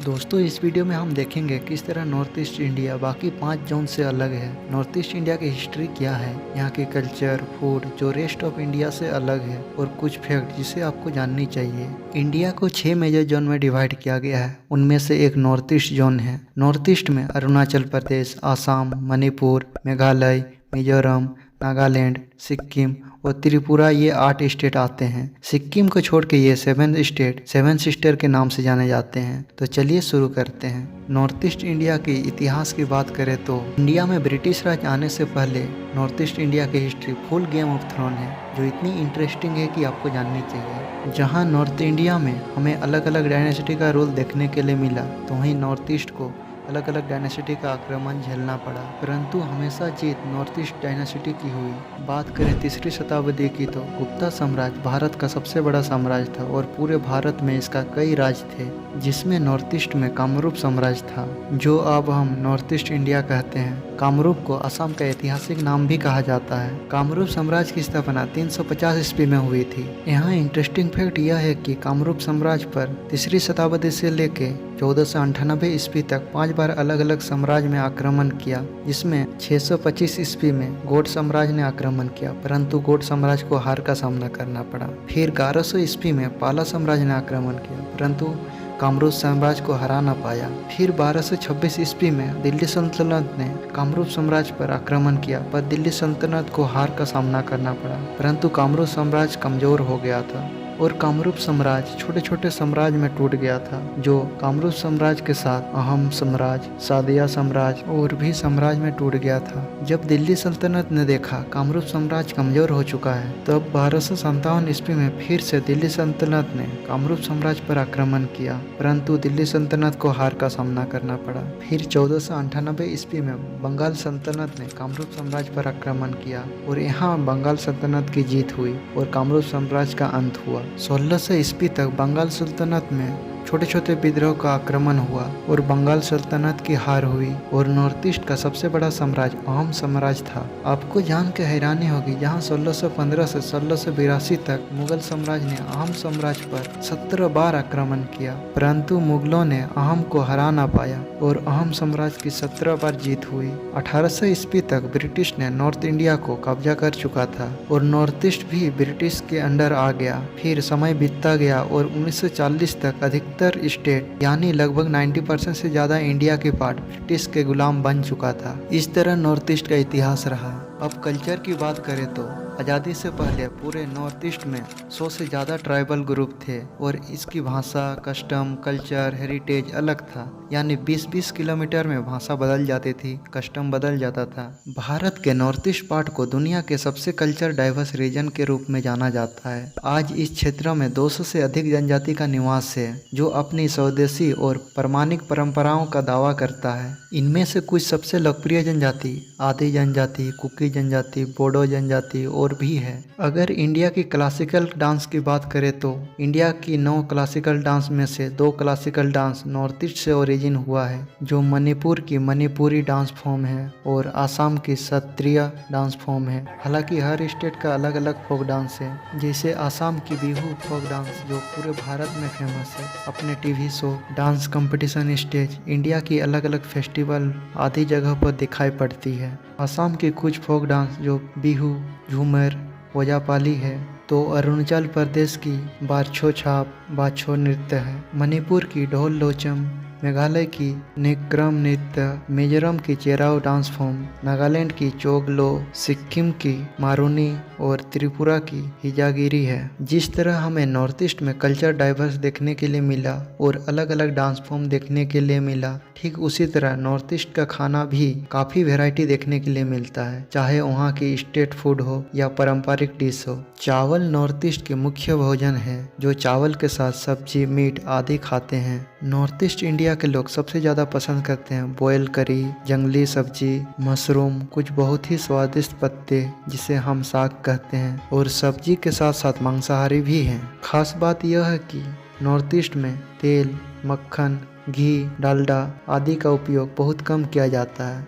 दोस्तों इस वीडियो में हम देखेंगे किस तरह नॉर्थ ईस्ट इंडिया बाकी 5 जोन से अलग है। नॉर्थ ईस्ट इंडिया की हिस्ट्री क्या है, यहाँ की कल्चर, फूड जो रेस्ट ऑफ इंडिया से अलग है और कुछ फैक्ट जिसे आपको जाननी चाहिए। इंडिया को 6 मेजर जोन में डिवाइड किया गया है, उनमें से एक नॉर्थ ईस्ट जोन है। नॉर्थ ईस्ट में अरुणाचल प्रदेश, आसाम, मणिपुर, मेघालय, मिजोरम, नागालैंड, सिक्किम और त्रिपुरा, ये 8 स्टेट आते हैं। सिक्किम को छोड़ के ये 7 स्टेट 7 सिस्टर के नाम से जाने जाते हैं। तो चलिए शुरू करते हैं। नॉर्थ ईस्ट इंडिया के इतिहास की बात करें तो इंडिया में ब्रिटिश राज आने से पहले नॉर्थ ईस्ट इंडिया की history full Game of Throne है, जो इतनी इंटरेस्टिंग है कि आपको जाननी चाहिए। जहाँ नॉर्थ इंडिया में हमें अलग अलग डायनेस्टी का रोल देखने के लिए मिला, तो वहीं नॉर्थ ईस्ट को अलग अलग डायनेस्टी का आक्रमण झेलना पड़ा, परंतु हमेशा जीत नॉर्थ ईस्ट डायनेस्टी की हुई। बात करें तीसरी शताब्दी की तो गुप्ता साम्राज्य भारत का सबसे बड़ा साम्राज्य था और पूरे भारत में इसका कई राज थे, जिसमें नॉर्थ ईस्ट में कामरूप साम्राज्य था, जो अब हम नॉर्थ ईस्ट इंडिया कहते हैं। कामरूप को असम का ऐतिहासिक नाम भी कहा जाता है। कामरूप साम्राज्य की स्थापना 350 ईस्वी में हुई थी। यहाँ इंटरेस्टिंग फैक्ट यह है कि कामरूप साम्राज्य पर तीसरी शताब्दी से लेके 1498 ईस्वी तक 5 बार अलग अलग साम्राज्य में आक्रमण किया, जिसमें 625 ईस्वी में गौड़ साम्राज्य ने आक्रमण किया, परंतु गौड़ साम्राज्य को हार का सामना करना पड़ा। फिर 1100 ईस्वी में पाला साम्राज्य ने आक्रमण किया, परंतु कामरूप साम्राज्य को हरा न पाया। फिर 1226 ईस्वी में दिल्ली सल्तनत ने कामरूप साम्राज्य पर आक्रमण किया, पर दिल्ली सल्तनत को हार का सामना करना पड़ा, परंतु कामरूप साम्राज्य कमजोर हो गया था और कामरूप साम्राज्य छोटे छोटे साम्राज्य में टूट गया था, जो कामरूप साम्राज्य के साथ अहम साम्राज्य, सादिया साम्राज्य और भी साम्राज्य में टूट गया था। जब दिल्ली सल्तनत ने देखा कामरूप साम्राज्य कमजोर हो चुका है, तब 1257 ईस्वी में फिर से दिल्ली सल्तनत ने कामरूप साम्राज्य पर आक्रमण किया, परंतु दिल्ली सल्तनत को हार का सामना करना पड़ा। फिर 1498 ईस्वी में बंगाल सल्तनत ने कामरूप साम्राज्य पर आक्रमण किया और यहाँ बंगाल सल्तनत की जीत हुई और कामरूप साम्राज्य का अंत हुआ। 1600 ईस्वी तक बंगाल सल्तनत में छोटे छोटे विद्रोह का आक्रमण हुआ और बंगाल सल्तनत की हार हुई और नॉर्थ ईस्ट का सबसे बड़ा साम्राज्य अहम साम्राज्य था। आपको जान के हैरानी होगी, जहां 1615 से 1682 तक मुगल साम्राज्य ने अहम साम्राज्य पर 17 बार आक्रमण किया, परंतु मुगलों ने अहम को हरा ना पाया और अहम साम्राज्य की 17 बार जीत हुई। 1800 ईस्वी तक ब्रिटिश ने नॉर्थ इंडिया को कब्जा कर चुका था और नॉर्थ ईस्ट भी ब्रिटिश के अंडर आ गया। फिर समय बीतता गया और 1940 तक अधिकतर स्टेट यानी लगभग 90% से ज्यादा इंडिया के पार्ट ब्रिटिश के गुलाम बन चुका था। इस तरह नॉर्थ ईस्ट का इतिहास रहा। अब कल्चर की बात करें तो आज़ादी से पहले पूरे नॉर्थ ईस्ट में 100 से ज़्यादा ट्राइबल ग्रुप थे और इसकी भाषा, कस्टम, कल्चर, हेरिटेज अलग था, यानी 20-20 किलोमीटर में भाषा बदल जाती थी, कस्टम बदल जाता था। भारत के नॉर्थ ईस्ट पार्ट को दुनिया के सबसे कल्चर डाइवर्स रीजन के रूप में जाना जाता है। आज इस क्षेत्र में 200 से अधिक जनजाति का निवास है, जो अपनी स्वदेशी और प्रामाणिक परंपराओं का दावा करता है। इनमें से कुछ सबसे लोकप्रिय जनजाति आदि जनजाति, कुकी जनजाति, बोडो जनजाति और भी है। अगर इंडिया की क्लासिकल डांस की बात करें तो इंडिया की 9 क्लासिकल डांस में से 2 क्लासिकल डांस नॉर्थ ईस्ट से ओरिजिन हुआ है, जो मणिपुर की मणिपुरी डांस फॉर्म है और आसाम की सत्रिय डांस फॉर्म है। हालांकि हर स्टेट का अलग अलग फोक डांस है, जैसे आसाम की बिहू फोक डांस जो पूरे भारत में फेमस है, अपने TV show, dance competition, stage, India की अलग अलग फेस्टिवल आदि जगह पर दिखाई पड़ती है। असम की कुछ फोक डांस जो बिहू, झूमर, ओजापाली है, तो अरुणाचल प्रदेश की बारछो छाप बाछो नृत्य है, मणिपुर की ढोल लोचम, मेघालय की निक्रम नृत्य, मिजोरम की चेराओ डांस फॉर्म, नागालैंड की चोगलो, सिक्किम की मारूनी और त्रिपुरा की हिजागिरी है। जिस तरह हमें नॉर्थ ईस्ट में कल्चर डाइवर्स देखने के लिए मिला और अलग अलग डांस फॉर्म देखने के लिए मिला, ठीक उसी तरह नॉर्थ ईस्ट का खाना भी काफ़ी वैरायटी देखने के लिए मिलता है, चाहे वहाँ की स्टेट फूड हो या पारंपरिक डिश हो। चावल नॉर्थ ईस्ट के मुख्य भोजन है, जो चावल के साथ सब्जी, मीट आदि खाते हैं। नॉर्थ ईस्ट इंडिया के लोग सबसे ज़्यादा पसंद करते हैं बॉयल करी, जंगली सब्जी, मशरूम, कुछ बहुत ही स्वादिष्ट पत्ते जिसे हम साग कहते हैं, और सब्जी के साथ साथ मांसाहारी भी हैं। खास बात यह है कि नॉर्थ ईस्ट में तेल, मक्खन, घी, डालडा आदि का उपयोग बहुत कम किया जाता है।